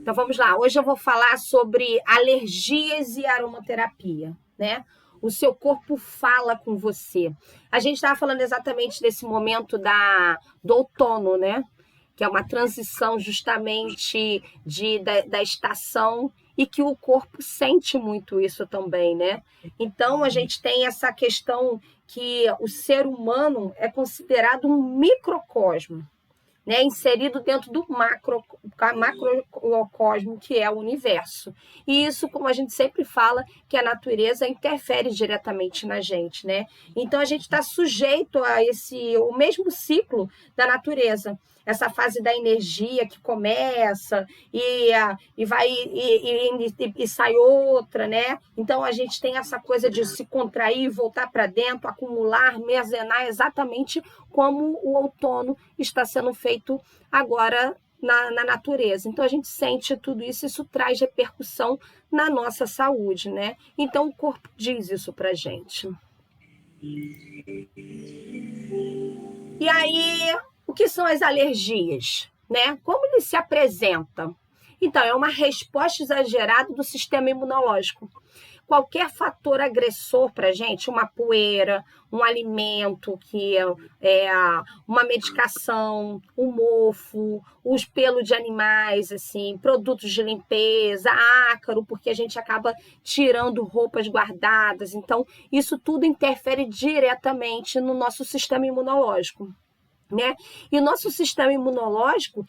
Então vamos lá, hoje eu vou falar sobre alergias e aromaterapia, né? O seu corpo fala com você. A gente estava falando exatamente desse momento do outono, né? Que é uma transição justamente da estação e que o corpo sente muito isso também, né? Então a gente tem essa questão que o ser humano é considerado um microcosmo, né, inserido dentro do macrocosmo, que é o universo. E isso, como a gente sempre fala, que a natureza interfere diretamente na gente, né? Então a gente está sujeito a o mesmo ciclo da natureza. Essa fase da energia que começa e vai e sai outra, né? Então a gente tem essa coisa de se contrair, voltar para dentro, acumular, armazenar, exatamente como o outono está sendo feito agora na natureza. Então a gente sente tudo isso, isso traz repercussão na nossa saúde, né? Então o corpo diz isso pra gente. E aí, o que são as alergias, né? Como ele se apresenta? Então, é uma resposta exagerada do sistema imunológico. Qualquer fator agressor para a gente, uma poeira, um alimento, uma medicação, um mofo, os pelos de animais, assim, produtos de limpeza, ácaro, porque a gente acaba tirando roupas guardadas. Então, isso tudo interfere diretamente no nosso sistema imunológico. Né? E o nosso sistema imunológico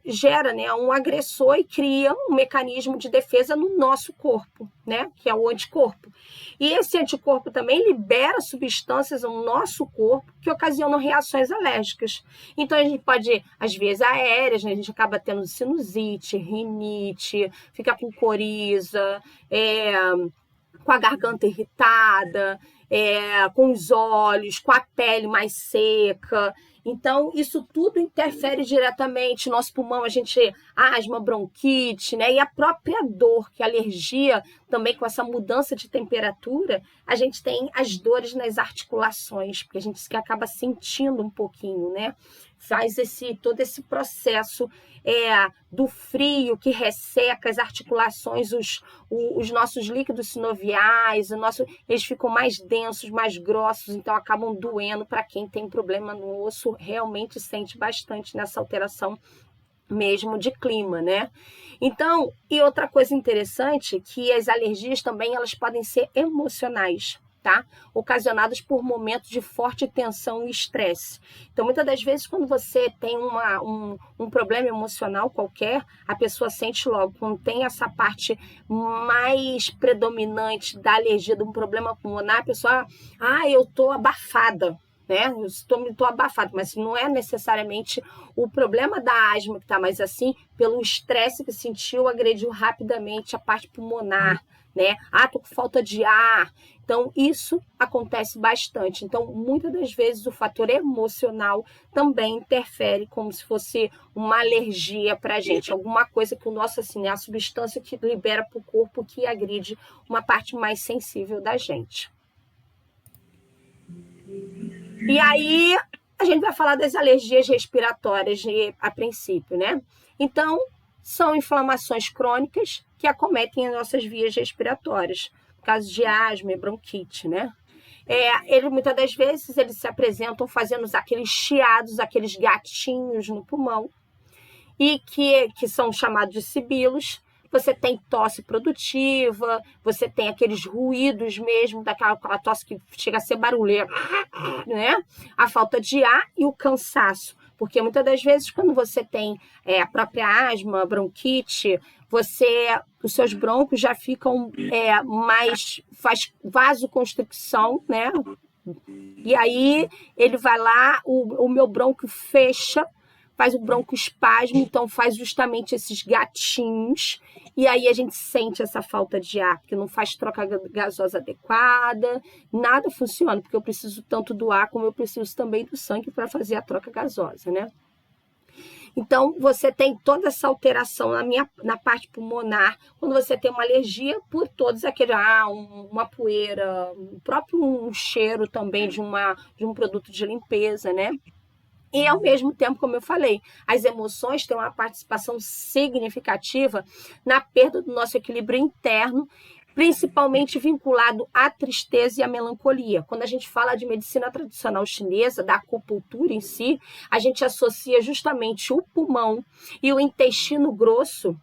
gera, né, um agressor e cria um mecanismo de defesa no nosso corpo, né, que é o anticorpo. E esse anticorpo também libera substâncias no nosso corpo que ocasionam reações alérgicas. Então a gente pode, às vezes, aéreas, né, a gente acaba tendo sinusite, rinite, fica com coriza, com a garganta irritada, com os olhos, com a pele mais seca. Então, isso tudo interfere diretamente. Nosso pulmão, a gente asma, bronquite, né? E a própria dor, que a alergia, também com essa mudança de temperatura, a gente tem as dores nas articulações, porque a gente acaba sentindo um pouquinho, né? Faz todo esse processo do frio que resseca as articulações, os nossos líquidos sinoviais, eles ficam mais densos, mais grossos, então acabam doendo. Para quem tem problema no osso, realmente sente bastante nessa alteração mesmo de clima, né? Então, e outra coisa interessante, que as alergias também elas podem ser emocionais, tá? Ocasionadas por momentos de forte tensão e estresse. Então, muitas das vezes, quando você tem um problema emocional qualquer, a pessoa sente logo. Quando tem essa parte mais predominante da alergia, de um problema pulmonar, a pessoa, eu tô abafada, né? Eu estou abafado, mas não é necessariamente o problema da asma que está, mas assim, pelo estresse que sentiu, agrediu rapidamente a parte pulmonar, né? Tô com falta de ar. Então, isso acontece bastante. Então, muitas das vezes, o fator emocional também interfere como se fosse uma alergia para a gente. Alguma coisa que o nosso, assim, a substância que libera para o corpo que agride uma parte mais sensível da gente. E aí, a gente vai falar das alergias respiratórias a princípio, né? Então, são inflamações crônicas que acometem as nossas vias respiratórias, no caso de asma e bronquite, né? Muitas das vezes, eles se apresentam fazendo aqueles chiados, aqueles gatinhos no pulmão, e que são chamados de sibilos. Você tem tosse produtiva, você tem aqueles ruídos mesmo, aquela tosse que chega a ser barulheira, né? A falta de ar e o cansaço. Porque muitas das vezes, quando você tem a própria asma, bronquite, os seus brônquios já ficam faz vasoconstricção, né? E aí ele vai lá, o meu brônquio fecha, faz o broncoespasmo, então faz justamente esses gatinhos, e aí a gente sente essa falta de ar, porque não faz troca gasosa adequada, nada funciona, porque eu preciso tanto do ar como eu preciso também do sangue para fazer a troca gasosa, né? Então, você tem toda essa alteração na parte pulmonar, quando você tem uma alergia por todos aqueles, uma poeira, um próprio cheiro também de um produto de limpeza, né? E, ao mesmo tempo, como eu falei, as emoções têm uma participação significativa na perda do nosso equilíbrio interno, principalmente vinculado à tristeza e à melancolia. Quando a gente fala de medicina tradicional chinesa, da acupuntura em si, a gente associa justamente o pulmão e o intestino grosso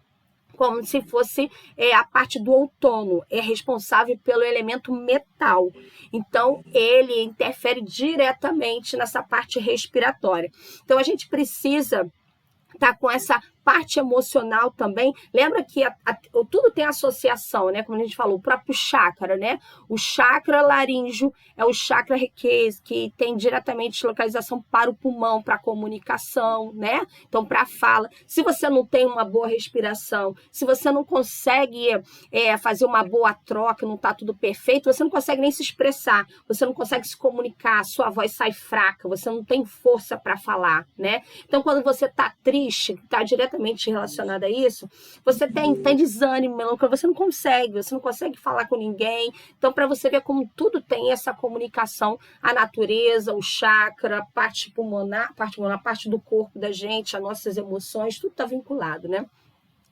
como se fosse a parte do outono, é responsável pelo elemento metal. Então, ele interfere diretamente nessa parte respiratória. Então, a gente precisa estar com essa parte emocional também. Lembra que tudo tem associação, né? Como a gente falou, o próprio chakra, né? O chakra laríngeo é o chakra que tem diretamente localização para o pulmão, para a comunicação, né? Então, para a fala. Se você não tem uma boa respiração, se você não consegue fazer uma boa troca, não está tudo perfeito, você não consegue nem se expressar, você não consegue se comunicar, sua voz sai fraca, você não tem força para falar, né? Então, quando você está triste, está diretamente relacionada a isso, você tem desânimo, melancolia, você não consegue falar com ninguém. Então, para você ver como tudo tem essa comunicação, a natureza, o chakra, a parte pulmonar, a parte do corpo da gente, as nossas emoções, tudo está vinculado, né?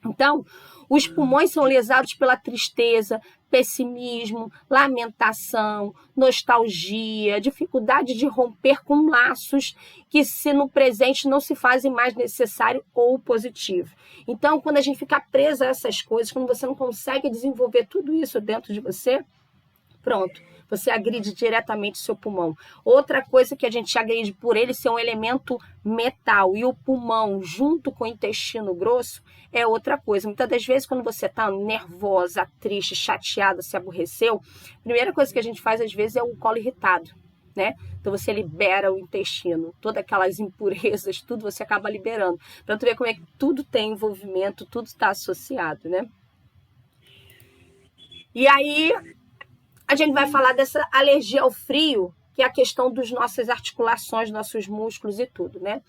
Então, os pulmões são lesados pela tristeza, pessimismo, lamentação, nostalgia, dificuldade de romper com laços que, se no presente, não se fazem mais necessário ou positivo. Então, quando a gente fica presa a essas coisas, quando você não consegue desenvolver tudo isso dentro de você, pronto, você agride diretamente o seu pulmão. Outra coisa que a gente agride por ele ser um elemento metal, e o pulmão junto com o intestino grosso é outra coisa. Muitas das vezes, quando você está nervosa, triste, chateada, se aborreceu, a primeira coisa que a gente faz às vezes é o colo irritado, né? Então você libera o intestino, todas aquelas impurezas, tudo você acaba liberando. Para tu ver como é que tudo tem envolvimento, tudo está associado, né? E aí a gente vai falar dessa alergia ao frio, que é a questão das nossas articulações, nossos músculos e tudo, né?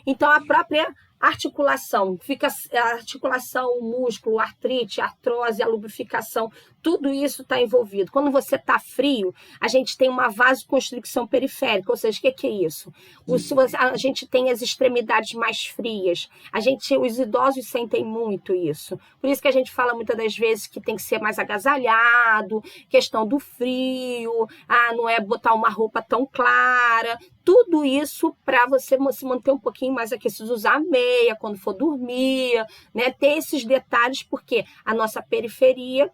Então, a própria articulação, fica a articulação, o músculo, a artrite, a artrose, a lubrificação, tudo isso está envolvido. Quando você está frio, a gente tem uma vasoconstricção periférica, ou seja, o que é isso? A gente tem as extremidades mais frias, os idosos sentem muito isso. Por isso que a gente fala muitas das vezes que tem que ser mais agasalhado, questão do frio, não é botar uma roupa tão clara, tudo isso para você se manter um pouquinho mais aquecido, usar meia quando for dormir, né? Ter esses detalhes, porque a nossa periferia,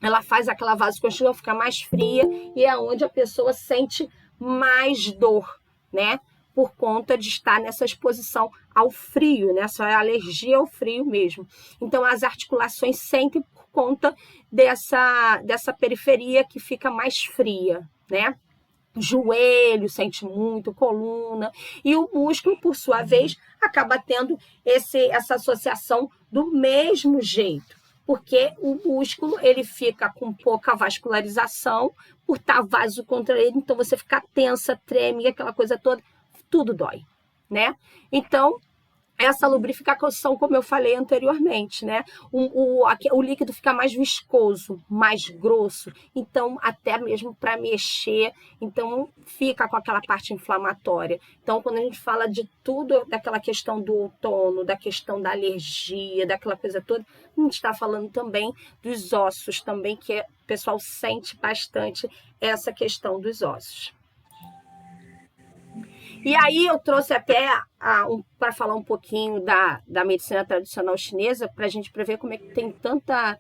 ela faz aquela vasoconstrição ficar mais fria e é onde a pessoa sente mais dor, né? Por conta de estar nessa exposição ao frio, né? Essa alergia ao frio mesmo. Então, as articulações sentem por conta dessa periferia que fica mais fria, né? Joelho sente muito, coluna, e o músculo, por sua vez, acaba tendo essa associação do mesmo jeito, porque o músculo ele fica com pouca vascularização por estar vasocontraído, então você fica tensa, treme, aquela coisa toda, tudo dói, né? Então, essa lubrificação, como eu falei anteriormente, né? O líquido fica mais viscoso, mais grosso, então até mesmo para mexer, então fica com aquela parte inflamatória. Então, quando a gente fala de tudo, daquela questão do outono, da questão da alergia, daquela coisa toda, a gente está falando também dos ossos, também que o pessoal sente bastante essa questão dos ossos. E aí eu trouxe até para falar um pouquinho da medicina tradicional chinesa, para a gente prever como é que tem tanta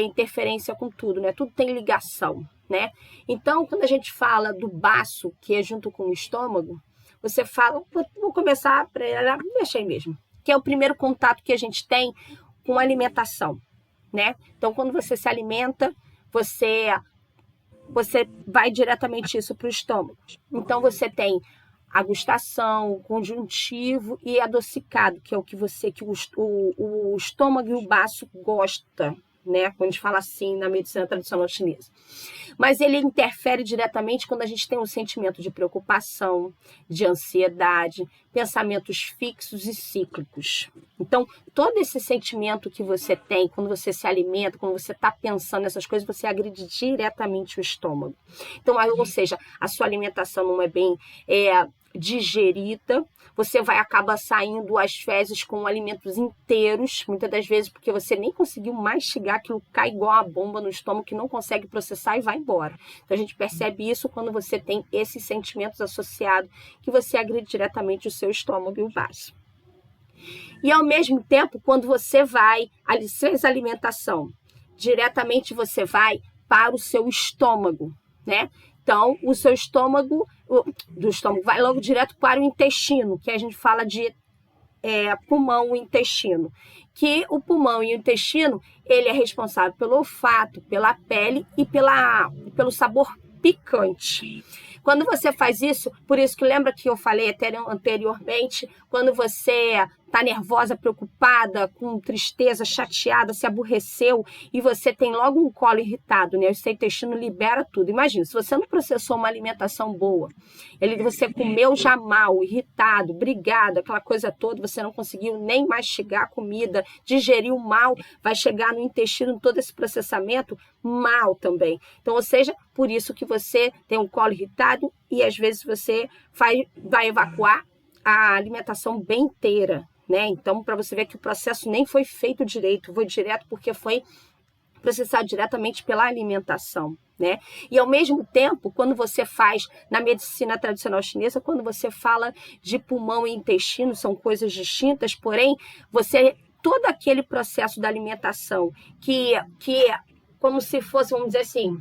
interferência com tudo, né? Tudo tem ligação, né? Então, quando a gente fala do baço, que é junto com o estômago, você fala, vou começar para mexer mesmo, que é o primeiro contato que a gente tem com a alimentação, né? Então, quando você se alimenta, você vai diretamente isso para o estômago. Então, você tem a gustação, conjuntivo e adocicado, que é o que o estômago e o baço gosta, né? Quando a gente fala assim na medicina tradicional chinesa. Mas ele interfere diretamente quando a gente tem um sentimento de preocupação, de ansiedade, pensamentos fixos e cíclicos. Então, todo esse sentimento que você tem quando você se alimenta, quando você está pensando nessas coisas, você agride diretamente o estômago. Então, ou seja, a sua alimentação não é bem digerida, você vai acabar saindo às fezes com alimentos inteiros, muitas das vezes porque você nem conseguiu mastigar, aquilo cai igual uma bomba no estômago que não consegue processar e vai embora. Então a gente percebe isso quando você tem esses sentimentos associados, que você agride diretamente o seu estômago e o vaso. E ao mesmo tempo, quando você vai, fez a alimentação, diretamente você vai para o seu estômago, né? Então, o seu estômago, do estômago, vai logo direto para o intestino, que a gente fala de pulmão e intestino. Que o pulmão e o intestino, ele é responsável pelo olfato, pela pele e pelo sabor picante. Quando você faz isso, por isso que lembra que eu falei anteriormente, quando você está nervosa, preocupada, com tristeza, chateada, se aborreceu e você tem logo um colo irritado, né? O seu intestino libera tudo. Imagina, se você não processou uma alimentação boa, você comeu já mal, irritado, brigado, aquela coisa toda, você não conseguiu nem mastigar a comida, digeriu mal, vai chegar no intestino todo esse processamento mal também. Então, ou seja, por isso que você tem um colo irritado e às vezes você vai evacuar a alimentação bem inteira, né? Então, para você ver que o processo nem foi feito direito, foi direto porque foi processado diretamente pela alimentação, né? E ao mesmo tempo, quando você faz na medicina tradicional chinesa, quando você fala de pulmão e intestino, são coisas distintas, porém, todo aquele processo da alimentação que é como se fosse, vamos dizer assim,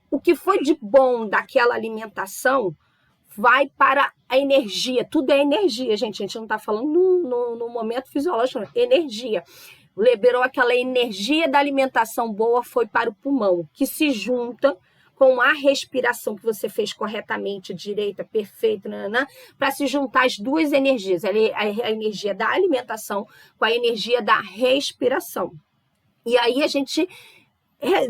o que foi de bom daquela alimentação vai para a energia. Tudo é energia, gente. A gente não está falando no momento fisiológico, não. Energia. Liberou aquela energia da alimentação boa, foi para o pulmão, que se junta com a respiração que você fez corretamente, direita, perfeita, para se juntar as duas energias, a energia da alimentação com a energia da respiração. E aí a gente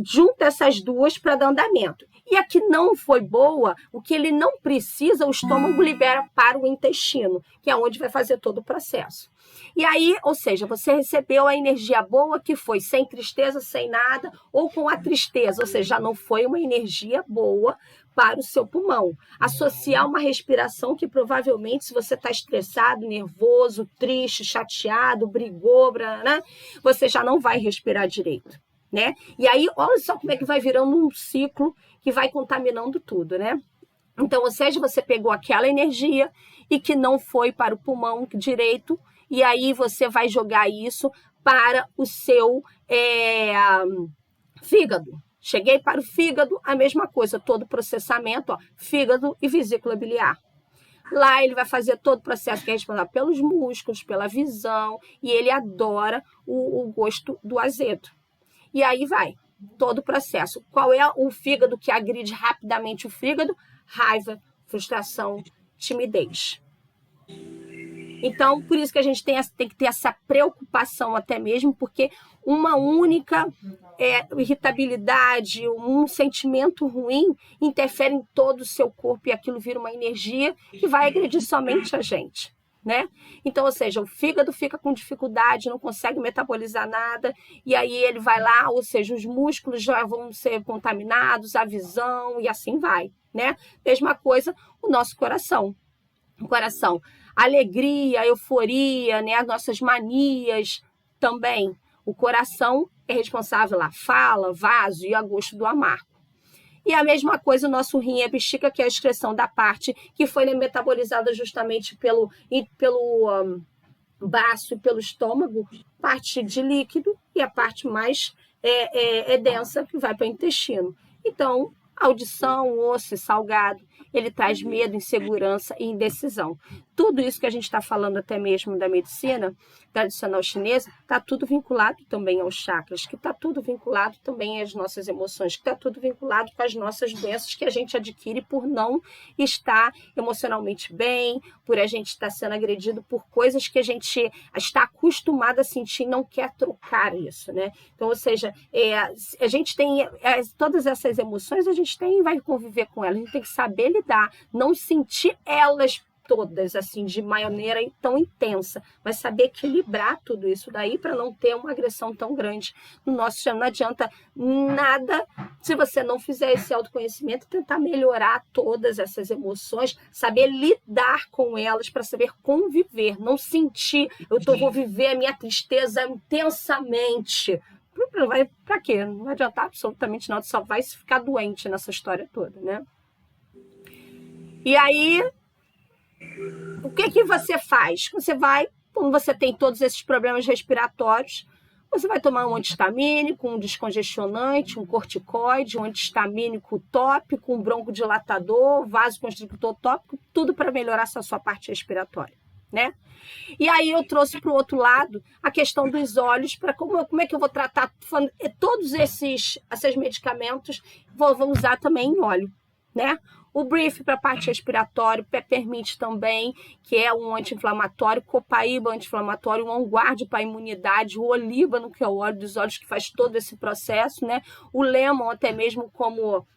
junta essas duas para dar andamento. E a que não foi boa, o que ele não precisa, o estômago libera para o intestino, que é onde vai fazer todo o processo. E aí, ou seja, você recebeu a energia boa que foi sem tristeza, sem nada, ou com a tristeza, ou seja, já não foi uma energia boa para o seu pulmão. Associar uma respiração que provavelmente, se você está estressado, nervoso, triste, chateado, brigou, né, você já não vai respirar direito, né? E aí, olha só como é que vai virando um ciclo que vai contaminando tudo, né? Então, ou seja, você pegou aquela energia e que não foi para o pulmão direito, e aí você vai jogar isso para o seu fígado. Cheguei para o fígado, a mesma coisa, todo o processamento, fígado e vesícula biliar. Lá ele vai fazer todo o processo que é responsável pelos músculos, pela visão, e ele adora o gosto do azedo. E aí vai todo o processo. Qual é o fígado que agride rapidamente o fígado? Raiva, frustração, timidez. Então, por isso que a gente tem que ter essa preocupação até mesmo, porque uma única irritabilidade, um sentimento ruim interfere em todo o seu corpo e aquilo vira uma energia que vai agredir somente a gente, né? Então, ou seja, o fígado fica com dificuldade, não consegue metabolizar nada, e aí ele vai lá, ou seja, os músculos já vão ser contaminados, a visão, e assim vai, né? Mesma coisa o nosso coração. O coração, alegria, euforia, né? As nossas manias também. O coração é responsável lá, fala, vaso e a gosto do amargo. E a mesma coisa o nosso rim e a bexiga, que é a excreção da parte que foi metabolizada justamente pelo baço e pelo estômago, parte de líquido, e a parte mais densa que vai para o intestino. Então, audição, osso, salgado, ele traz medo, insegurança e indecisão. Tudo isso que a gente está falando até mesmo da medicina tradicional chinesa, está tudo vinculado também aos chakras, que está tudo vinculado também às nossas emoções, que está tudo vinculado com as nossas doenças que a gente adquire por não estar emocionalmente bem, por a gente estar sendo agredido por coisas que a gente está acostumado a sentir e não quer trocar isso, né? Então, ou seja, a gente tem todas essas emoções, a gente vai conviver com elas, a gente tem que saber lidar, não sentir elas todas, assim, de maneira tão intensa, mas saber equilibrar tudo isso daí para não ter uma agressão tão grande no nosso sistema. Não adianta nada se você não fizer esse autoconhecimento, tentar melhorar todas essas emoções, saber lidar com elas para saber conviver, não sentir, vou viver a minha tristeza intensamente. Para quê? Não vai adiantar absolutamente nada, só vai ficar doente nessa história toda, né? E aí, o que você faz? Você vai, quando você tem todos esses problemas respiratórios, você vai tomar um antihistamínico, um descongestionante, um corticoide, um antihistamínico tópico, um broncodilatador, vasoconstrictor tópico, tudo para melhorar essa sua parte respiratória, né? E aí eu trouxe para o outro lado a questão dos olhos, para como é que eu vou tratar todos esses medicamentos, vou usar também em óleo, né? O Brief para a parte respiratória, o Peppermint também, que é um anti-inflamatório, Copaíba anti-inflamatório, o OnGuard para a imunidade, o Olíbano, que é o óleo dos olhos que faz todo esse processo, né? O Lemon até mesmo como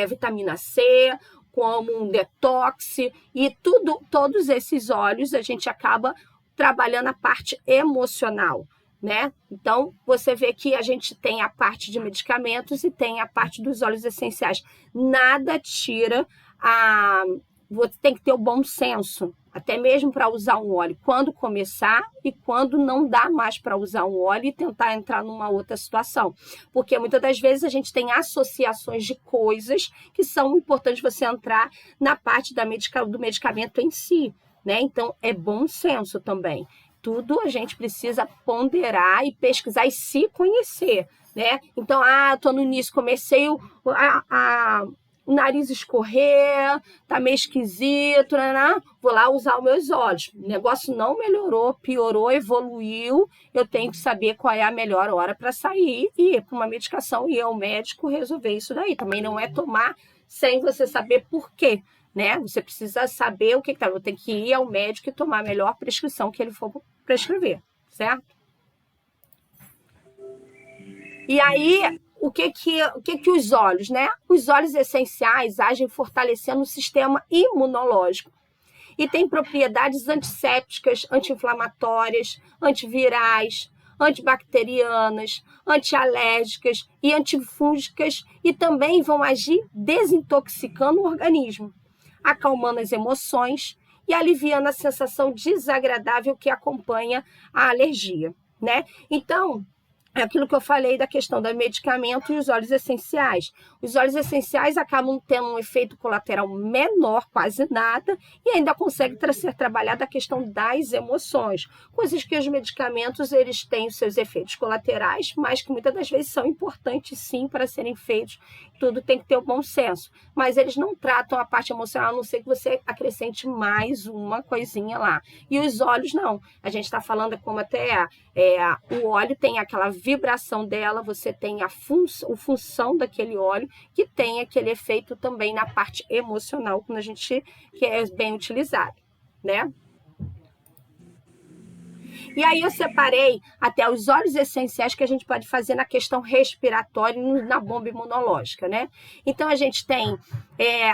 vitamina C, como um detox, e todos esses óleos a gente acaba trabalhando a parte emocional, né? Então, você vê que a gente tem a parte de medicamentos e tem a parte dos óleos essenciais. Nada tira você tem que ter o bom senso, até mesmo para usar um óleo, quando começar e quando não dá mais para usar um óleo e tentar entrar numa outra situação. Porque muitas das vezes a gente tem associações de coisas que são importantes você entrar na parte do medicamento em si, né? Então, é bom senso também. Tudo a gente precisa ponderar e pesquisar e se conhecer, né? Então, tô no início, comecei o nariz escorrer, tá meio esquisito, né? Vou lá usar os meus olhos. O negócio não melhorou, piorou, evoluiu. Eu tenho que saber qual é a melhor hora para sair e ir para uma medicação e ir ao médico resolver isso daí. Também não é tomar sem você saber por quê, né? Você precisa saber o que tá. Eu tenho que ir ao médico e tomar a melhor prescrição que ele for prescrever, certo? E aí, o que os óleos, né? Os óleos essenciais agem fortalecendo o sistema imunológico e tem propriedades antissépticas, anti-inflamatórias, antivirais, antibacterianas, antialérgicas e antifúngicas e também vão agir desintoxicando o organismo, acalmando as emoções e aliviando a sensação desagradável que acompanha a alergia, né? Então, é aquilo que eu falei da questão do medicamento e os óleos essenciais. Os óleos essenciais acabam tendo um efeito colateral menor, quase nada, e ainda consegue ser trabalhada a questão das emoções. Coisas que os medicamentos eles têm os seus efeitos colaterais, mas que muitas das vezes são importantes sim para serem feitos. Tudo tem que ter o bom senso. Mas eles não tratam a parte emocional, a não ser que você acrescente mais uma coisinha lá. E os óleos não. A gente está falando como até o óleo tem aquela vibração dela, você tem a função daquele óleo que tem aquele efeito também na parte emocional quando a gente que é bem utilizado, né? E aí eu separei até os óleos essenciais que a gente pode fazer na questão respiratória e na bomba imunológica, né? Então a gente tem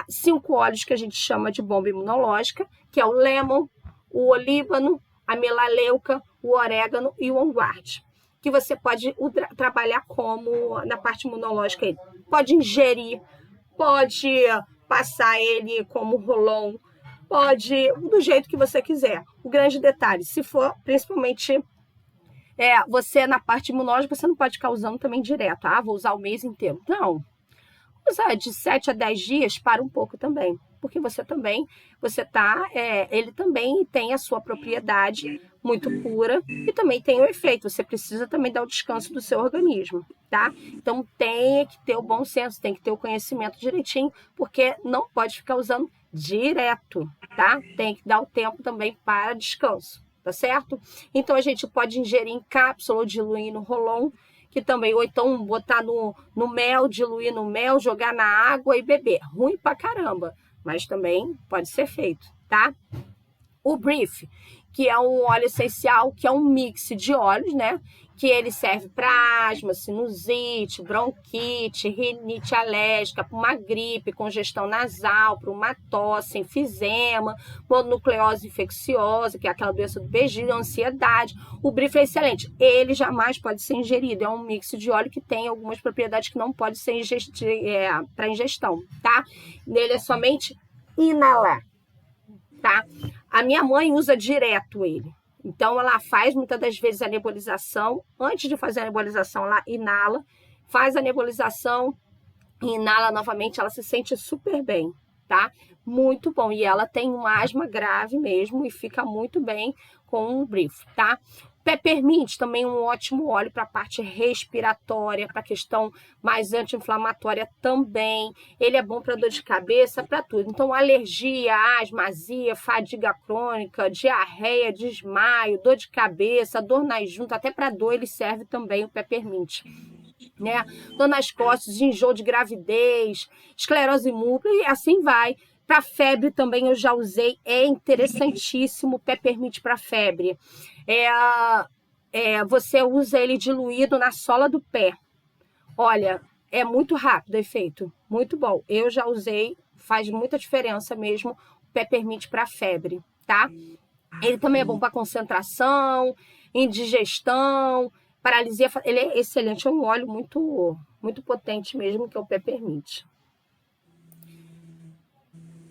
5 óleos que a gente chama de bomba imunológica, que é o lemon, o olíbano, a melaleuca, o orégano e o OnGuard, que você pode trabalhar como na parte imunológica. Pode ingerir, pode passar ele como rolon, pode do jeito que você quiser. O grande detalhe, se for principalmente você na parte imunológica, você não pode ficar usando também direto. Vou usar o mês inteiro. Não. Usar de 7 a 10 dias, para um pouco também. Porque ele também tem a sua propriedade muito pura e também tem o efeito. Você precisa também dar o descanso do seu organismo, tá? Então tem que ter o bom senso, tem que ter o conhecimento direitinho, porque não pode ficar usando direto, tá? Tem que dar o tempo também para descanso, tá certo? Então a gente pode ingerir em cápsula ou diluir no rolon, que também, ou então botar no mel, diluir no mel, jogar na água e beber. Ruim pra caramba, mas também pode ser feito, tá? O Brief, que é um óleo essencial, que é um mix de óleos, né? Que ele serve para asma, sinusite, bronquite, rinite alérgica, para uma gripe, congestão nasal, para uma tosse, enfisema, mononucleose infecciosa, que é aquela doença do beijinho, ansiedade. O Brif é excelente. Ele jamais pode ser ingerido. É um mix de óleo que tem algumas propriedades que não pode ser para ingestão, tá? Nele é somente inalar, tá? A minha mãe usa direto ele. Então, ela faz muitas das vezes a nebulização. Antes de fazer a nebulização, ela inala, faz a nebulização e inala novamente. Ela se sente super bem, tá? Muito bom. E ela tem uma asma grave mesmo e fica muito bem com o Brif, tá? Peppermint também um ótimo óleo para a parte respiratória, para a questão mais anti-inflamatória também. Ele é bom para dor de cabeça, para tudo. Então, alergia, asma, azia, fadiga crônica, diarreia, desmaio, dor de cabeça, dor nas juntas, até para dor ele serve também o peppermint, né? Dor nas costas, enjoo de gravidez, esclerose múltipla e assim vai. Para febre também eu já usei, é interessantíssimo o peppermint para febre. Você usa ele diluído na sola do pé. Olha, é muito rápido o efeito, muito bom. Eu já usei, faz muita diferença mesmo o peppermint para febre, tá? Ele também é bom para concentração, indigestão, paralisia. Ele é excelente, é um óleo muito, muito potente mesmo, que é o peppermint.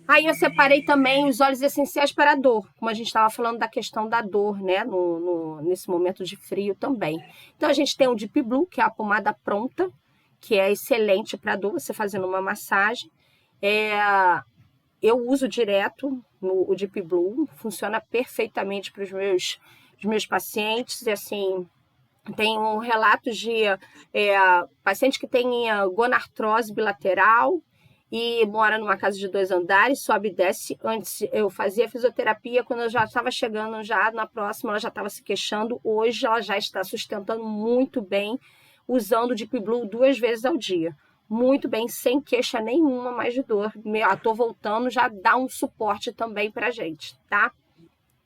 Aí eu separei também os óleos essenciais para a dor, como a gente estava falando da questão da dor, né, nesse momento de frio também. Então a gente tem o Deep Blue, que é a pomada pronta, que é excelente para dor, você fazendo uma massagem. Eu uso direto o Deep Blue, funciona perfeitamente para os meus pacientes, e assim, tem relatos de paciente que tem gonartrose bilateral, e mora numa casa de 2 andares, sobe e desce. Antes eu fazia fisioterapia, quando eu já estava chegando já na próxima, ela já estava se queixando. Hoje ela já está sustentando muito bem, usando o Deep Blue 2 vezes ao dia. Muito bem, sem queixa nenhuma mais de dor. Estou voltando, já dá um suporte também para a gente, tá?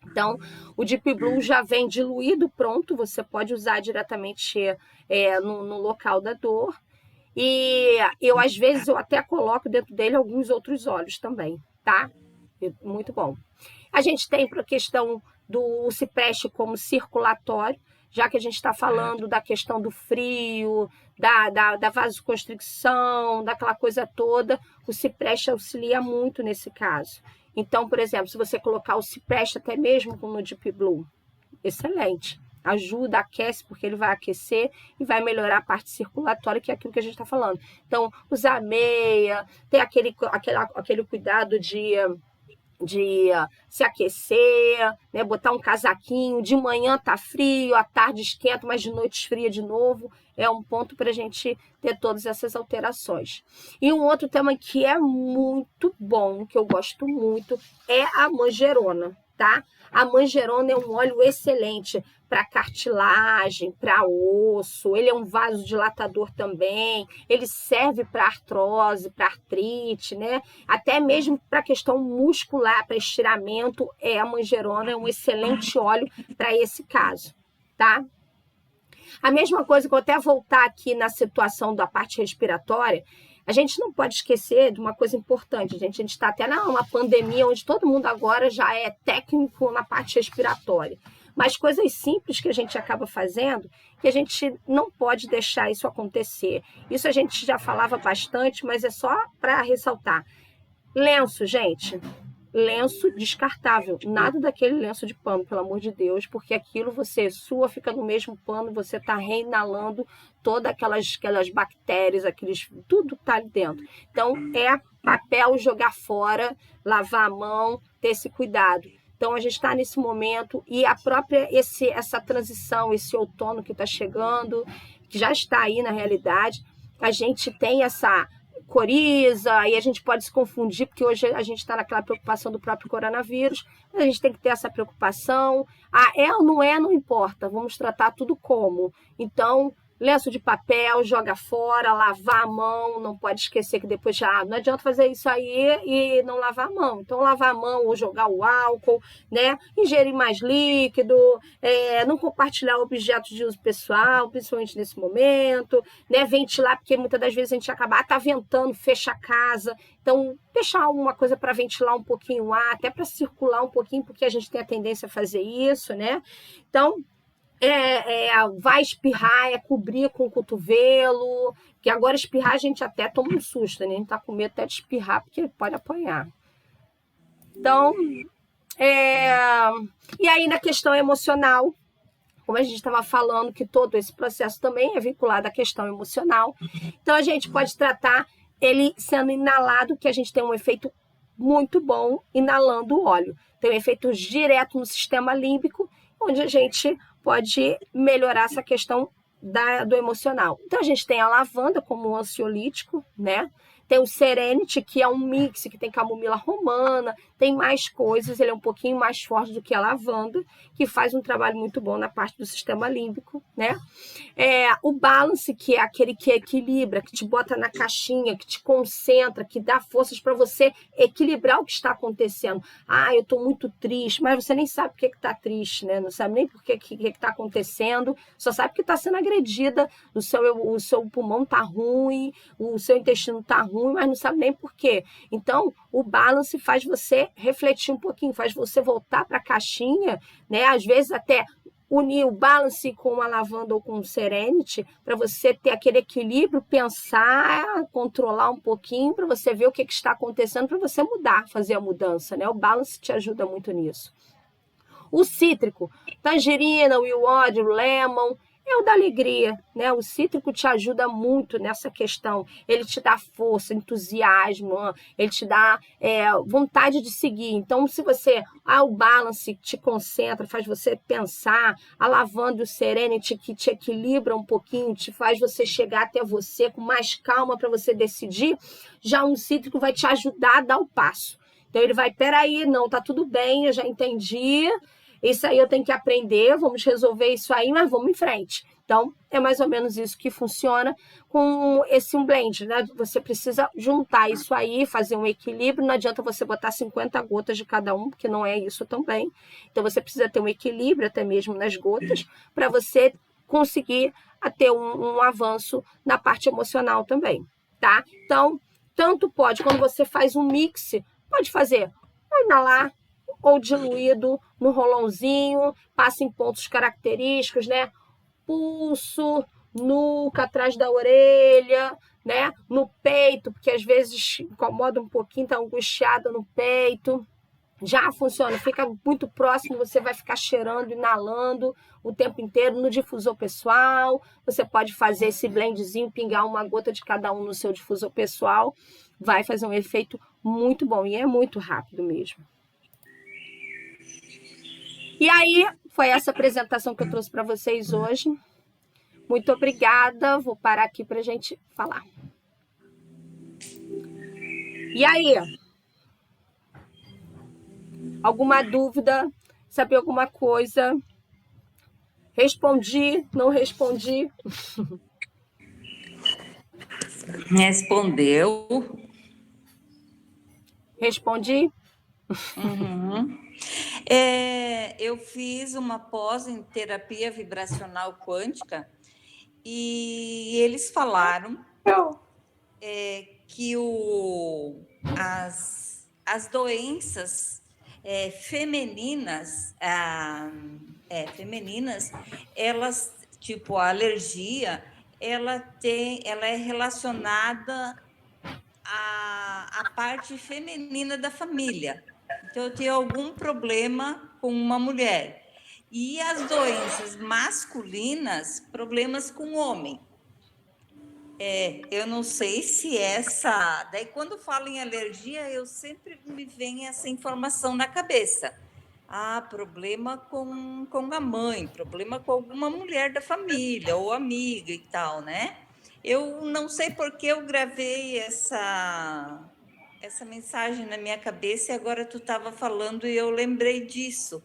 Então, o Deep Blue já vem diluído, pronto, você pode usar diretamente no local da dor. E eu, às vezes, eu até coloco dentro dele alguns outros óleos também, tá? Muito bom. A gente tem para a questão do cipreste como circulatório, já que a gente está falando da questão do frio, da vasoconstricção, daquela coisa toda, o cipreste auxilia muito nesse caso. Então, por exemplo, se você colocar o cipreste até mesmo no Deep Blue, excelente. Ajuda, aquece, porque ele vai aquecer e vai melhorar a parte circulatória, que é aquilo que a gente está falando. Então, usar meia, ter aquele cuidado de se aquecer, né? Botar um casaquinho, de manhã tá frio, à tarde esquenta, mas de noite esfria de novo. É um ponto para a gente ter todas essas alterações. E um outro tema que é muito bom, que eu gosto muito, é a manjerona, tá? A manjerona é um óleo excelente para cartilagem, para osso, ele é um vasodilatador também, ele serve para artrose, para artrite, né? Até mesmo para questão muscular, para estiramento, a manjerona é um excelente óleo para esse caso, tá? A mesma coisa que eu até voltar aqui na situação da parte respiratória, a gente não pode esquecer de uma coisa importante, gente. A gente está até numa pandemia onde todo mundo agora já é técnico na parte respiratória. Mas coisas simples que a gente acaba fazendo, que a gente não pode deixar isso acontecer. Isso a gente já falava bastante, mas é só para ressaltar. Lenço, gente. Lenço descartável. Nada daquele lenço de pano, pelo amor de Deus, porque aquilo você sua, fica no mesmo pano, você está reinalando todas aquelas bactérias, tudo está ali dentro. Então, papel jogar fora, lavar a mão, ter esse cuidado. Então, a gente está nesse momento e a própria, essa transição, esse outono que está chegando, que já está aí na realidade, a gente tem essa coriza, e a gente pode se confundir, porque hoje a gente está naquela preocupação do próprio coronavírus, mas a gente tem que ter essa preocupação. Ou não importa, vamos tratar tudo como. Então, lenço de papel, joga fora, lavar a mão, não pode esquecer que depois não adianta fazer isso aí e não lavar a mão. Então, lavar a mão ou jogar o álcool, né? Ingerir mais líquido, não compartilhar objetos de uso pessoal, principalmente nesse momento, né? Ventilar, porque muitas das vezes a gente acaba, tá ventando, fecha a casa. Então, deixar alguma coisa para ventilar um pouquinho o ar, até para circular um pouquinho, porque a gente tem a tendência a fazer isso, né? Então, vai espirrar, cobrir com o cotovelo, que agora espirrar a gente até toma um susto, né? A gente tá com medo até de espirrar, porque pode apanhar. Então, e aí na questão emocional, como a gente estava falando, que todo esse processo também é vinculado à questão emocional, então a gente pode tratar ele sendo inalado, que a gente tem um efeito muito bom inalando o óleo. Tem um efeito direto no sistema límbico, onde a gente pode melhorar essa questão do emocional. Então, a gente tem a lavanda como um ansiolítico, né? Tem o Serenity, que é um mix, que tem camomila romana, tem mais coisas, ele é um pouquinho mais forte do que a lavanda, que faz um trabalho muito bom na parte do sistema límbico, né? O Balance, que é aquele que equilibra, que te bota na caixinha, que te concentra, que dá forças para você equilibrar o que está acontecendo. Eu estou muito triste, mas você nem sabe por que está triste, né? Não sabe nem por que está acontecendo, só sabe que está sendo agredida, o seu pulmão está ruim, o seu intestino está ruim, mas não sabe nem por quê. Então, o Balance faz você refletir um pouquinho, faz você voltar para a caixinha, né? Às vezes até unir o Balance com a lavanda ou com o Serenity, para você ter aquele equilíbrio, pensar, controlar um pouquinho, para você ver o que está acontecendo, para você mudar, fazer a mudança, né? O Balance te ajuda muito nisso. O cítrico, tangerina, o iode, o lemon, é o da alegria, né? O cítrico te ajuda muito nessa questão. Ele te dá força, entusiasmo, ele te dá vontade de seguir. Então, se você... o Balance te concentra, faz você pensar. A lavanda e o Serenity que te equilibra um pouquinho, te faz você chegar até você com mais calma para você decidir. Já um cítrico vai te ajudar a dar o passo. Então, ele vai, peraí, não, tá tudo bem, eu já entendi. Isso aí eu tenho que aprender, vamos resolver isso aí, mas vamos em frente. Então, é mais ou menos isso que funciona com esse blend, né? Você precisa juntar isso aí, fazer um equilíbrio, não adianta você botar 50 gotas de cada um, porque não é isso também. Então, você precisa ter um equilíbrio até mesmo nas gotas, para você conseguir ter um avanço na parte emocional também, tá? Então, tanto pode, quando você faz um mix, pode fazer inalar, ou diluído no rolãozinho, passa em pontos característicos, né? Pulso, nuca, atrás da orelha, né? No peito, porque às vezes incomoda um pouquinho, tá angustiada no peito. Já funciona, fica muito próximo, você vai ficar cheirando, inalando o tempo inteiro no difusor pessoal. Você pode fazer esse blendzinho, pingar uma gota de cada um no seu difusor pessoal. Vai fazer um efeito muito bom e é muito rápido mesmo. E aí, foi essa apresentação que eu trouxe para vocês hoje. Muito obrigada. Vou parar aqui para a gente falar. E aí? Alguma dúvida? Saber alguma coisa? Respondi? Não respondi? Respondeu. Respondi? Uhum. Eu fiz uma pós em terapia vibracional quântica e eles falaram que as doenças femininas, elas, tipo a alergia, ela é relacionada à parte feminina da família. Então, eu tenho algum problema com uma mulher. E as doenças masculinas, problemas com o homem. Eu não sei se essa... Daí, quando falo em alergia, eu sempre me vem essa informação na cabeça. Problema com a mãe, problema com alguma mulher da família, ou amiga e tal, né? Eu não sei por que eu gravei essa mensagem na minha cabeça e agora tu estava falando e eu lembrei disso.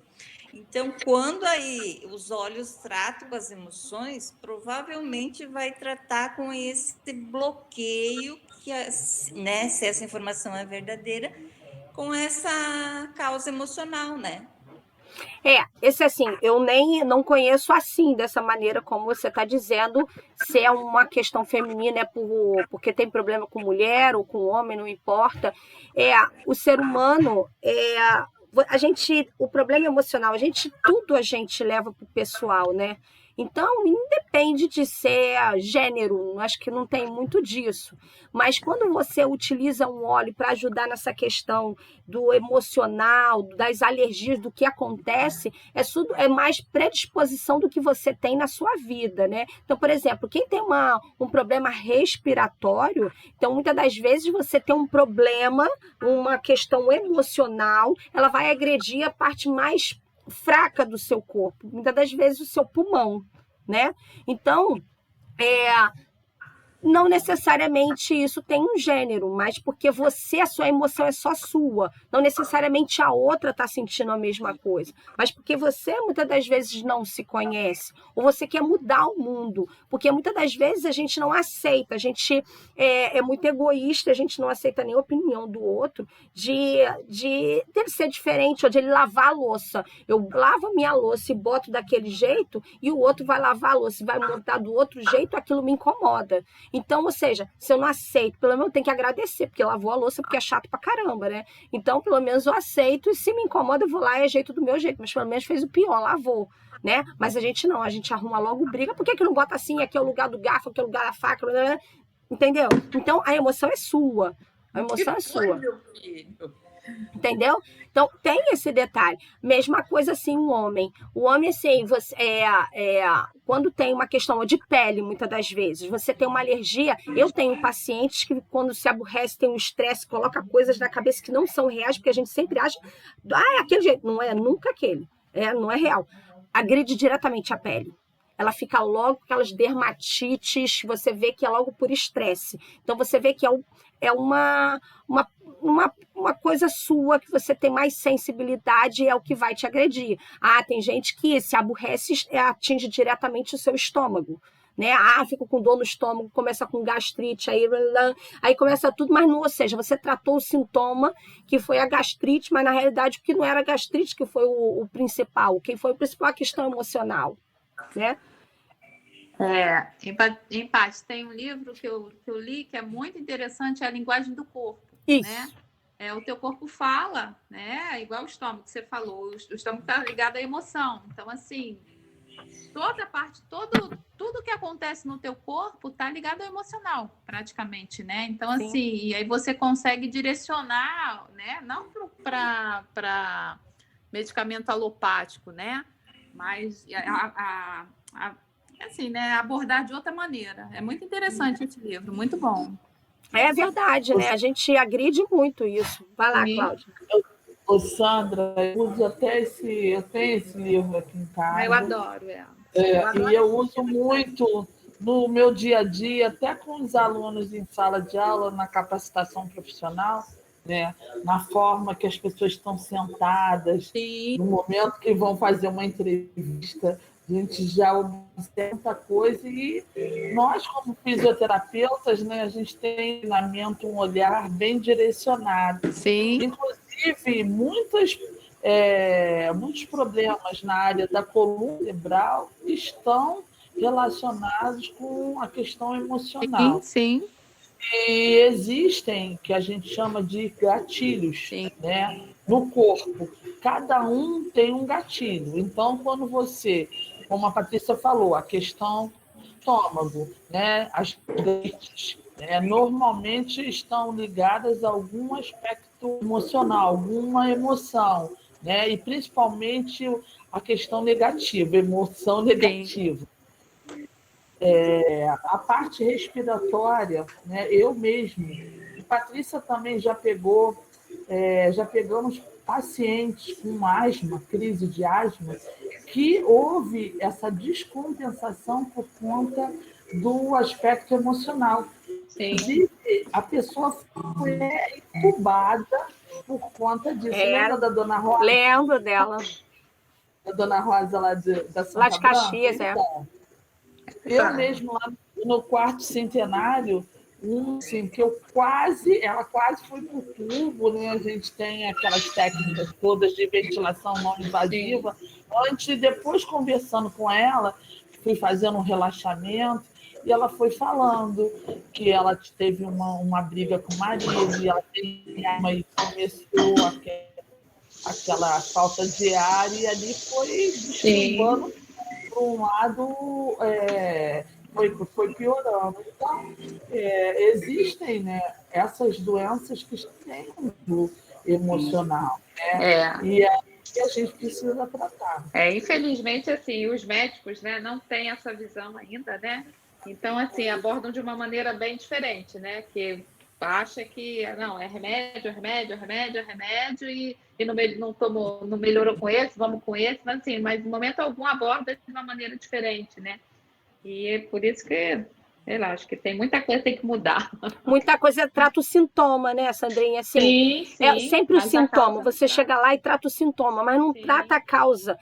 Então, quando aí os olhos tratam com as emoções, provavelmente vai tratar com esse bloqueio que, né, se essa informação é verdadeira, com essa causa emocional, né? Esse assim, eu nem não conheço assim, dessa maneira como você está dizendo, se é uma questão feminina, porque tem problema com mulher ou com homem, não importa. O ser humano, o problema emocional, tudo a gente leva para o pessoal, né? Então, independe de ser gênero, acho que não tem muito disso. Mas quando você utiliza um óleo para ajudar nessa questão do emocional, das alergias, do que acontece, é mais predisposição do que você tem na sua vida, né? Então, por exemplo, quem tem um problema respiratório, então muitas das vezes você tem um problema, uma questão emocional, ela vai agredir a parte mais fraca do seu corpo, muitas das vezes o seu pulmão, né? Então, não necessariamente isso tem um gênero, mas porque a sua emoção é só sua. Não necessariamente a outra está sentindo a mesma coisa, mas porque você muitas das vezes não se conhece, ou você quer mudar o mundo, porque muitas das vezes a gente não aceita, a gente é muito egoísta, a gente não aceita nem a opinião do outro de ele ser diferente, ou de ele lavar a louça. Eu lavo a minha louça e boto daquele jeito, e o outro vai lavar a louça e vai montar do outro jeito, aquilo me incomoda. Então, ou seja, se eu não aceito, pelo menos eu tenho que agradecer, porque lavou a louça, porque é chato pra caramba, né? Então, pelo menos eu aceito, e se me incomoda, eu vou lá e ajeito do meu jeito, mas pelo menos fez o pior, lavou, né? Mas a gente não, a gente arruma logo briga, por que não bota assim, aqui é o lugar do garfo, aqui é o lugar da faca, entendeu? Então, a emoção é sua, a emoção é sua. Meu filho? Entendeu? Então, tem esse detalhe. Mesma coisa assim, o homem. O homem, assim, quando tem uma questão de pele, muitas das vezes, você tem uma alergia. Eu tenho pacientes que, quando se aborrece, tem um estresse, coloca coisas na cabeça que não são reais, porque a gente sempre acha, é aquele jeito. Não é nunca aquele. Não é real. Agride diretamente a pele. Ela fica logo com aquelas dermatites, você vê que é logo por estresse. Então, você vê que é uma coisa sua, que você tem mais sensibilidade, é o que vai te agredir. Tem gente que se aborrece, atinge diretamente o seu estômago, né? Fico com dor no estômago, começa com gastrite, aí começa tudo, mas não, ou seja, você tratou o sintoma, que foi a gastrite, mas na realidade o que não era gastrite, que foi o principal, o que foi o principal é a questão emocional, né? Empate, tem um livro que eu li que é muito interessante, é a linguagem do corpo. Isso. Né? O teu corpo fala, né? Igual o estômago que você falou, o estômago está ligado à emoção. Então, assim, tudo que acontece no teu corpo está ligado ao emocional, praticamente, né? Então, Sim. assim, e aí você consegue direcionar, né? Não para medicamento alopático, né? Mas assim, né, abordar de outra maneira. É muito interessante esse livro, muito bom. É verdade, né? A gente agride muito isso. Vai lá, Cláudia. Sandra, eu tenho esse livro aqui em casa. Eu adoro, E eu uso muito no meu dia a dia, até com os alunos em sala de aula, na capacitação profissional, né? Na forma que as pessoas estão sentadas, Sim. No momento que vão fazer uma entrevista. A gente já observa muita coisa e nós, como fisioterapeutas, né, a gente tem um olhar bem direcionado. Sim. Inclusive, muitos problemas na área da coluna vertebral estão relacionados com a questão emocional. Sim. E existem, que a gente chama de gatilhos, né, no corpo. Cada um tem um gatilho. Então, quando você, como a Patrícia falou, a questão do estômago, né, as gastrites, normalmente estão ligadas a algum aspecto emocional, alguma emoção, né, e principalmente a questão negativa, emoção negativa. A parte respiratória, né, eu mesmo, e Patrícia também já pegamos pacientes com asma, crise de asma, que houve essa descompensação por conta do aspecto emocional. Sim. A pessoa foi entubada por conta disso. Lembra da dona Rosa? Lembro dela. a Dona Rosa lá da Santa Lá de Branca. Caxias, Então, eu mesmo lá no quarto centenário, assim, que ela quase foi pro tubo, né? A gente tem aquelas técnicas todas de ventilação não invasiva. Antes, depois conversando com ela, fui fazendo um relaxamento, e ela foi falando que ela teve uma briga com o marido, e ela tem uma e começou aquela falta de ar, e ali foi desculpando por um lado, foi piorando. Então, existem, né, essas doenças que têm do emocional, né? E é que a gente precisa tratar. Infelizmente, assim, os médicos, né, não têm essa visão ainda, né? Então, assim, abordam de uma maneira bem diferente, né? Que acha que não, é remédio, e não melhorou com esse, vamos com esse, mas assim, mas em momento algum aborda de uma maneira diferente, né? E é por isso que, sei lá, acho que tem muita coisa que tem que mudar. Muita coisa trata o sintoma, né, Sandrinha? Assim, Sim, é sempre o sintoma. Você chega lá e trata o sintoma, mas não trata a causa.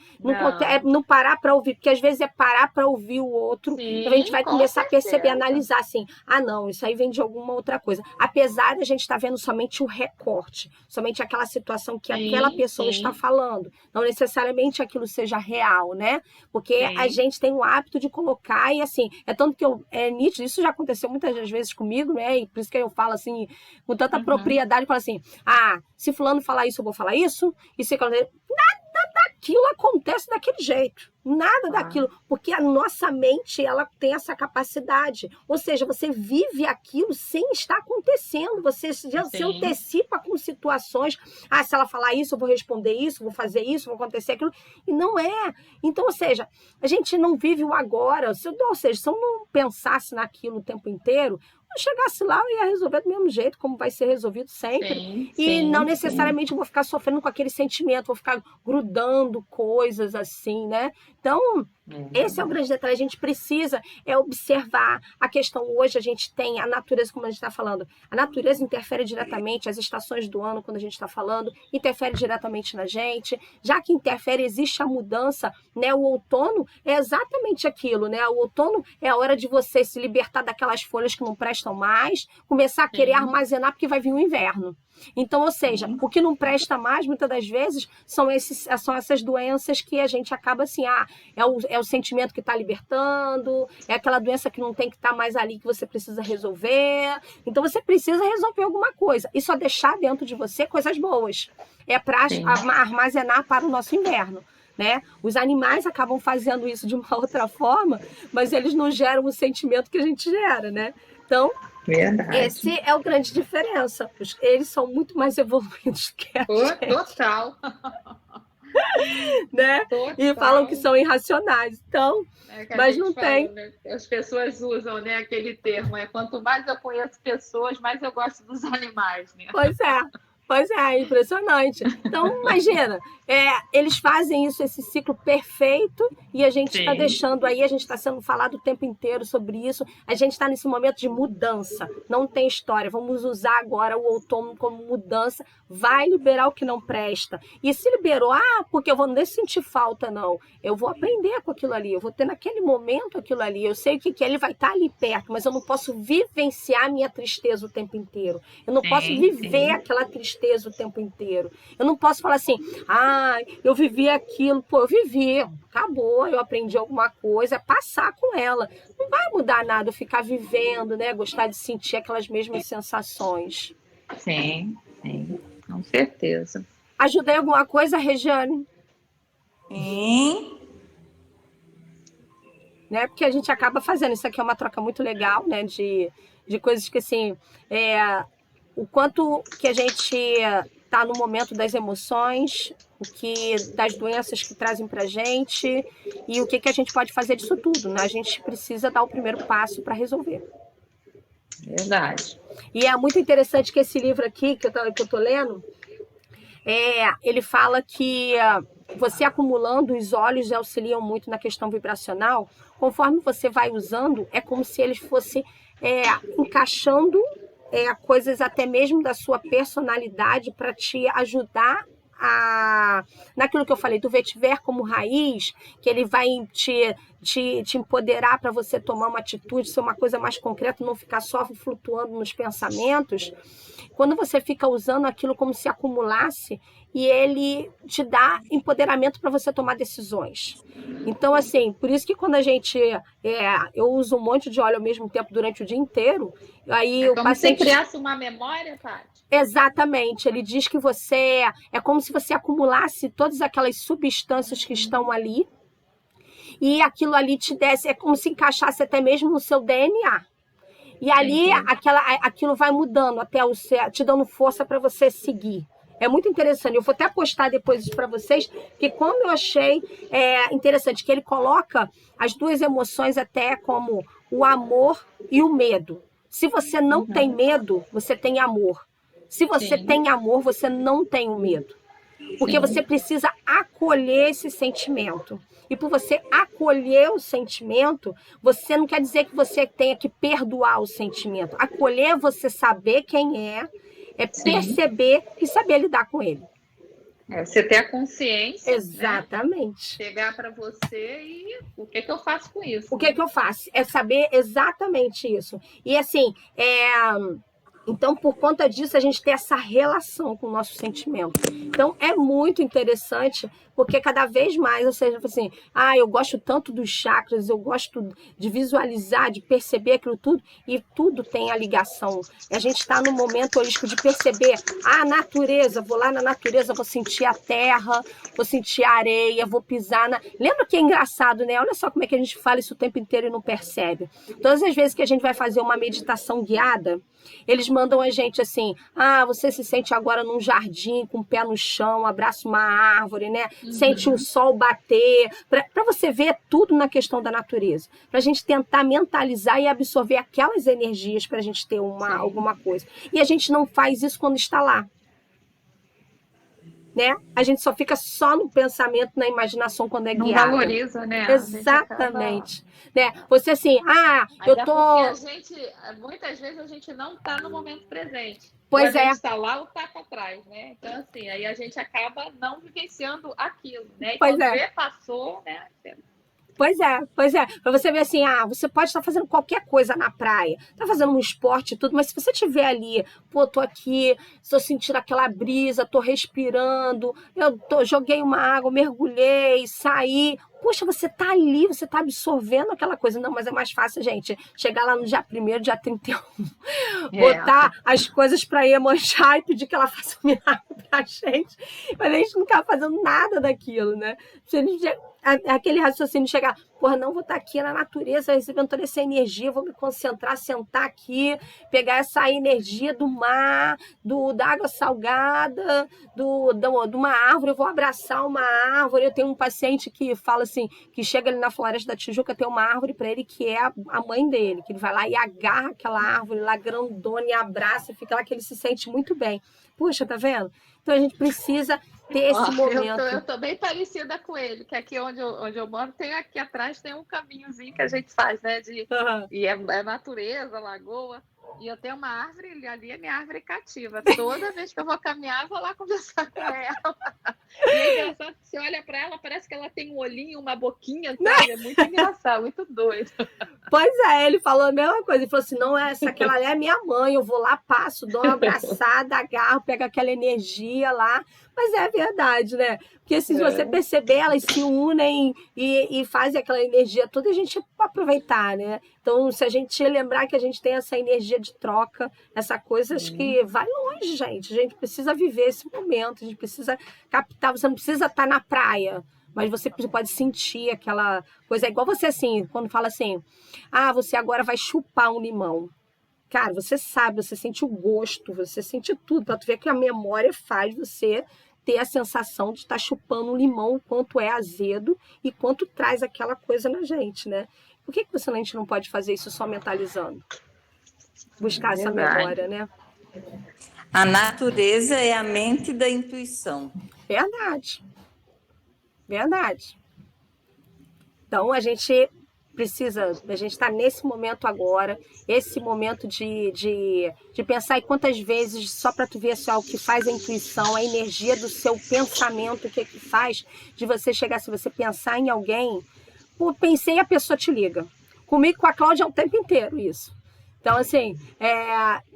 Não parar para ouvir, porque às vezes é parar para ouvir o outro. Sim, a gente vai começar a perceber, analisar assim, não, isso aí vem de alguma outra coisa. Apesar de a gente estar vendo somente o recorte, somente aquela situação que aquela pessoa está falando. Não necessariamente aquilo seja real, né? Porque a gente tem o hábito de colocar e assim, é tanto que é nítido, isso já aconteceu muitas vezes comigo, né? E por isso que eu falo assim, com tanta propriedade, eu falo assim, se fulano falar isso, eu vou falar isso, e se nada daquilo acontece daquele jeito. Nada daquilo, porque a nossa mente, ela tem essa capacidade, ou seja, você vive aquilo sem estar acontecendo, você se antecipa com situações, se ela falar isso, eu vou responder isso, vou fazer isso, vou acontecer aquilo, e não é. Então, ou seja, a gente não vive o agora, ou seja, se eu não pensasse naquilo o tempo inteiro, eu chegasse lá, eu ia resolver do mesmo jeito, como vai ser resolvido sempre. Não necessariamente eu vou ficar sofrendo com aquele sentimento, vou ficar grudando coisas assim, né? Então, esse é o grande detalhe. A gente precisa observar a questão. Hoje a gente tem a natureza, como a gente está falando. A natureza interfere diretamente, as estações do ano, quando a gente está falando, interfere diretamente na gente. Já que interfere, existe a mudança, né? O outono é exatamente aquilo, né? O outono é a hora de você se libertar daquelas folhas que não prestam mais, começar a querer armazenar, porque vai vir o inverno. Então, ou seja, o que não presta mais, muitas das vezes, são essas doenças que a gente acaba assim, é o sentimento que está libertando, é aquela doença que não tem que estar mais ali, que você precisa resolver. Então, você precisa resolver alguma coisa. E só deixar dentro de você coisas boas. É para armazenar para o nosso inverno. Né? Os animais acabam fazendo isso de uma outra forma, mas eles não geram o sentimento que a gente gera, né? Então, esse é o grande diferença. Eles são muito mais evoluídos que a gente. Total. Né? Total. E falam que são irracionais. Então, mas não tem. Né? As pessoas usam, né, aquele termo. Quanto mais eu conheço pessoas, mais eu gosto dos animais. Né? Pois é impressionante. Então, imagina, eles fazem isso, esse ciclo perfeito, e a gente está deixando aí, a gente está sendo falado o tempo inteiro sobre isso, a gente está nesse momento de mudança, não tem história, vamos usar agora o outono como mudança, vai liberar o que não presta. E se liberou, porque eu vou nem sentir falta, não. Eu vou aprender com aquilo ali, eu vou ter naquele momento aquilo ali, eu sei o que ele vai estar ali perto, mas eu não posso vivenciar a minha tristeza o tempo inteiro. Eu não posso viver aquela tristeza o tempo inteiro. Eu não posso falar assim, eu vivi aquilo, eu vivi, acabou, eu aprendi alguma coisa, passar com ela. Não vai mudar nada eu ficar vivendo, né? Gostar de sentir aquelas mesmas sensações. Sim, com certeza. Ajudei alguma coisa, Regiane? Né? Porque a gente acaba fazendo, isso aqui é uma troca muito legal, né? De coisas que, assim, o quanto que a gente está no momento das emoções, das doenças que trazem para a gente e o que a gente pode fazer disso tudo, né? A gente precisa dar o primeiro passo para resolver. Verdade. E é muito interessante que esse livro aqui, que eu estou lendo, ele fala que você acumulando, os óleos auxiliam muito na questão vibracional. Conforme você vai usando, é como se eles fossem encaixando coisas até mesmo da sua personalidade para te ajudar naquilo que eu falei, do vetiver como raiz, que ele vai te empoderar para você tomar uma atitude, ser uma coisa mais concreta, não ficar só flutuando nos pensamentos. Quando você fica usando aquilo como se acumulasse, e ele te dá empoderamento para você tomar decisões. Então, assim, por isso que quando a gente... eu uso um monte de óleo ao mesmo tempo durante o dia inteiro, aí É o como paciente... se criasse uma memória, Tati? Exatamente, ele diz que você... É como se você acumulasse todas aquelas substâncias que estão ali, e aquilo ali te desse... É como se encaixasse até mesmo no seu DNA. E ali, aquilo vai mudando, até te dando força para você seguir. É muito interessante. Eu vou até postar depois isso para vocês, que como eu achei interessante, que ele coloca as duas emoções até como o amor e o medo. Se você não tem medo, você tem amor. Se você tem amor, você não tem o medo. Porque você precisa acolher esse sentimento. E por você acolher o sentimento, você não quer dizer que você tenha que perdoar o sentimento. Acolher é você saber quem é perceber e saber lidar com ele. Você ter a consciência. Exatamente. Né? Chegar para você e o que eu faço com isso? O que eu faço? É saber exatamente isso. E assim, então, por conta disso, a gente tem essa relação com o nosso sentimento. Então, é muito interessante, porque cada vez mais, ou seja, assim, eu gosto tanto dos chakras, eu gosto de visualizar, de perceber aquilo tudo, e tudo tem a ligação. A gente está no momento holístico de perceber a natureza, vou lá na natureza, vou sentir a terra, vou sentir a areia, vou pisar na... Lembra que é engraçado, né? Olha só como é que a gente fala isso o tempo inteiro e não percebe. Todas as vezes que a gente vai fazer uma meditação guiada, eles mandam a gente assim, você se sente agora num jardim com o pé no chão, abraça uma árvore, né? Sente o sol bater, para você ver tudo na questão da natureza, para a gente tentar mentalizar e absorver aquelas energias para a gente ter alguma coisa. E a gente não faz isso quando está lá. Né? A gente só fica só no pensamento, na imaginação quando é guiado. Não valoriza, né? Exatamente. Né? Você assim, eu tô... muitas vezes a gente não está no momento presente. Pois a gente está lá ou está para trás, né? Então, assim, aí a gente acaba não vivenciando aquilo, né? E quando vê, passou, né? Pois é. Para você ver assim, você pode estar fazendo qualquer coisa na praia, tá fazendo um esporte e tudo, mas se você estiver ali, tô aqui, estou sentindo aquela brisa, tô respirando, joguei uma água, mergulhei, saí. Poxa, você tá ali, você tá absorvendo aquela coisa. Não, mas é mais fácil, gente, chegar lá no dia 1º, dia 31, botar as coisas para Iemanjá e pedir que ela faça um milagre pra gente. Mas a gente não tá fazendo nada daquilo, né? Aquele raciocínio de chegar, não vou estar aqui na natureza recebendo toda essa energia, vou me concentrar, sentar aqui, pegar essa energia do mar, da água salgada, de uma árvore, eu vou abraçar uma árvore. Eu tenho um paciente que fala assim, que chega ali na Floresta da Tijuca, tem uma árvore para ele que é a mãe dele, que ele vai lá e agarra aquela árvore lá grandona e abraça, e fica lá que ele se sente muito bem. Puxa, tá vendo? Então a gente precisa ter esse momento. Eu tô bem parecida com ele, que aqui onde eu moro, aqui atrás tem um caminhozinho que a gente faz, né? E é natureza, lagoa. E eu tenho uma árvore, ali é minha árvore cativa. Toda vez que eu vou caminhar, eu vou lá conversar com ela. E é engraçado que você olha para ela, parece que ela tem um olhinho, uma boquinha, sabe? É muito engraçado, muito doido. Pois é, ele falou a mesma coisa. Ele falou assim, não, aquela ali é minha mãe, eu vou lá, passo, dou uma abraçada, agarro, pego aquela energia lá. Mas é verdade, né? Porque se você perceber, elas se unem e fazem aquela energia toda, a gente aproveitar, né? Então, se a gente lembrar que a gente tem essa energia de troca, essa coisa, acho que vai longe, gente. A gente precisa viver esse momento, a gente precisa captar. Você não precisa estar na praia, mas você pode sentir aquela coisa. É igual você, assim, quando fala assim, você agora vai chupar um limão. Cara, você sabe, você sente o gosto, você sente tudo, para tu ver que a memória faz você ter a sensação de estar chupando um limão, o quanto é azedo e quanto traz aquela coisa na gente, né? Por que a gente não pode fazer isso só mentalizando? Buscar essa memória, né? A natureza é a mente da intuição. Verdade. Então, a gente precisa, a gente está nesse momento agora, esse momento de pensar, e quantas vezes, só para tu ver só o que faz a intuição, a energia do seu pensamento, o que faz de você chegar, se você pensar em alguém, pô, pensei e a pessoa te liga. Comigo e com a Cláudia é o tempo inteiro isso. Então, assim,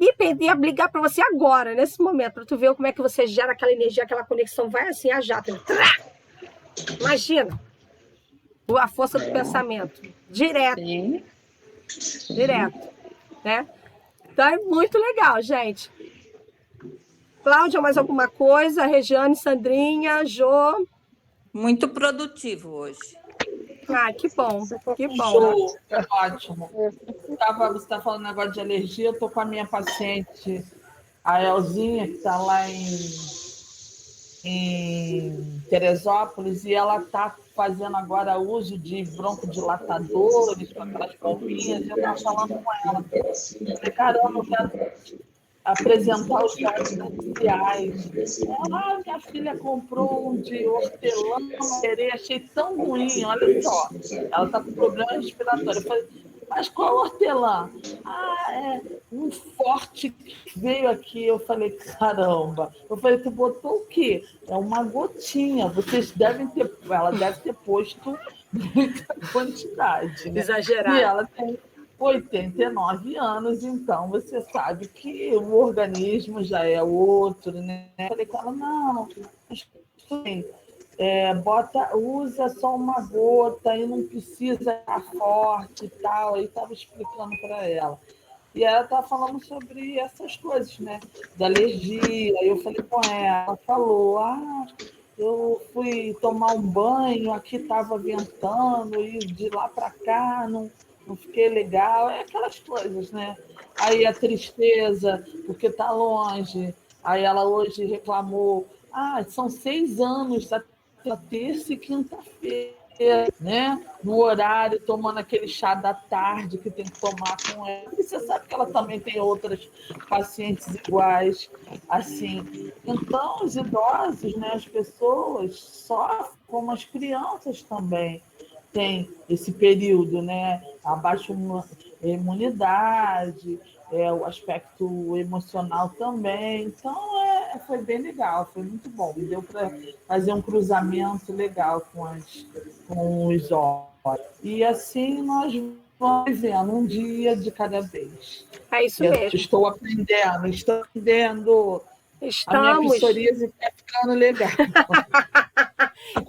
e ligar para você agora, nesse momento, para tu ver como é que você gera aquela energia, aquela conexão, vai assim, a jato. Imagina a força do pensamento. Direto. Sim. Direto. Né? Então, é muito legal, gente. Cláudia, mais alguma coisa? Regiane, Sandrinha, Jô? Muito produtivo hoje. Ah, que bom, que bom. Show, é ótimo. Você está falando negócio de alergia, eu estou com a minha paciente, a Elzinha, que está lá em Teresópolis, e ela está fazendo agora uso de broncodilatadores, com aquelas pompinhas, e eu estava falando com ela. Falei, caramba, eu quero apresentar os dados iniciais. Minha filha comprou um de hortelã, achei tão ruim, olha só. Ela está com problema respiratório. Eu falei, mas qual hortelã? É um forte que veio aqui. Eu falei, caramba. Eu falei, tu botou o quê? É uma gotinha. Vocês devem ter... Ela deve ter posto muita quantidade, né? Exagerado. E ela tem 89 anos, então você sabe que o organismo já é outro, né? Eu falei com ela, não, usa só uma gota e não precisa estar forte e tal. Aí estava explicando para ela. E ela estava falando sobre essas coisas, né? Da alergia. Aí eu falei com ela falou, eu fui tomar um banho, aqui estava ventando, e de lá para cá não fiquei legal, aquelas coisas, né? Aí a tristeza, porque está longe. Aí ela hoje reclamou, são 6 anos, terça e quinta-feira, né? No horário, tomando aquele chá da tarde que tem que tomar com ela. E você sabe que ela também tem outras pacientes iguais, assim. Então, os idosos, né? As pessoas sofrem, como as crianças também. Tem esse período, né? A baixa imunidade, o aspecto emocional também. Então, foi bem legal, foi muito bom. Deu para fazer um cruzamento legal com os olhos. E assim nós vamos vivendo um dia de cada vez. É isso mesmo. Estou aprendendo. Estamos. A minha psoríase está ficando legal.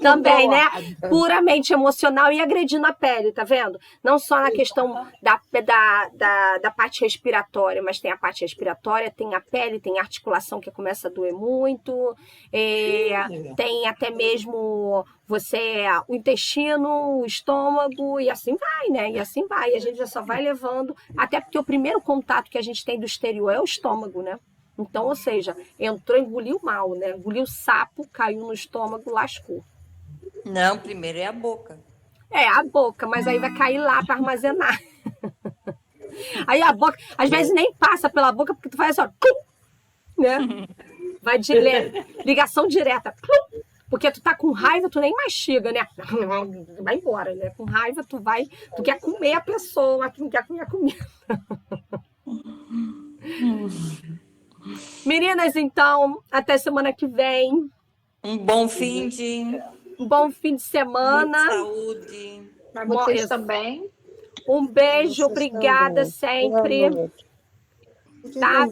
Também, né? Puramente emocional e agredindo a pele, tá vendo? Não só na questão da parte respiratória, mas tem a parte respiratória, tem a pele, tem a articulação que começa a doer muito, tem até mesmo o intestino, o estômago, e assim vai, né? E assim vai. E a gente já só vai levando, até porque o primeiro contato que a gente tem do exterior é o estômago, né? Então, ou seja, entrou, engoliu mal, né? Engoliu sapo, caiu no estômago, lascou. Não, primeiro é a boca. A boca, mas aí vai cair lá para armazenar. Aí a boca, às vezes nem passa pela boca, porque tu faz assim, ó, né? Vai de ligação direta. Porque tu tá com raiva, tu nem mastiga, né? Vai embora, né? Com raiva tu quer comer a pessoa, tu não quer comer a comida. Meninas, então, até semana que vem. Um bom fim de semana. Muita saúde. Para vocês também. Um beijo, obrigada sempre. Tá?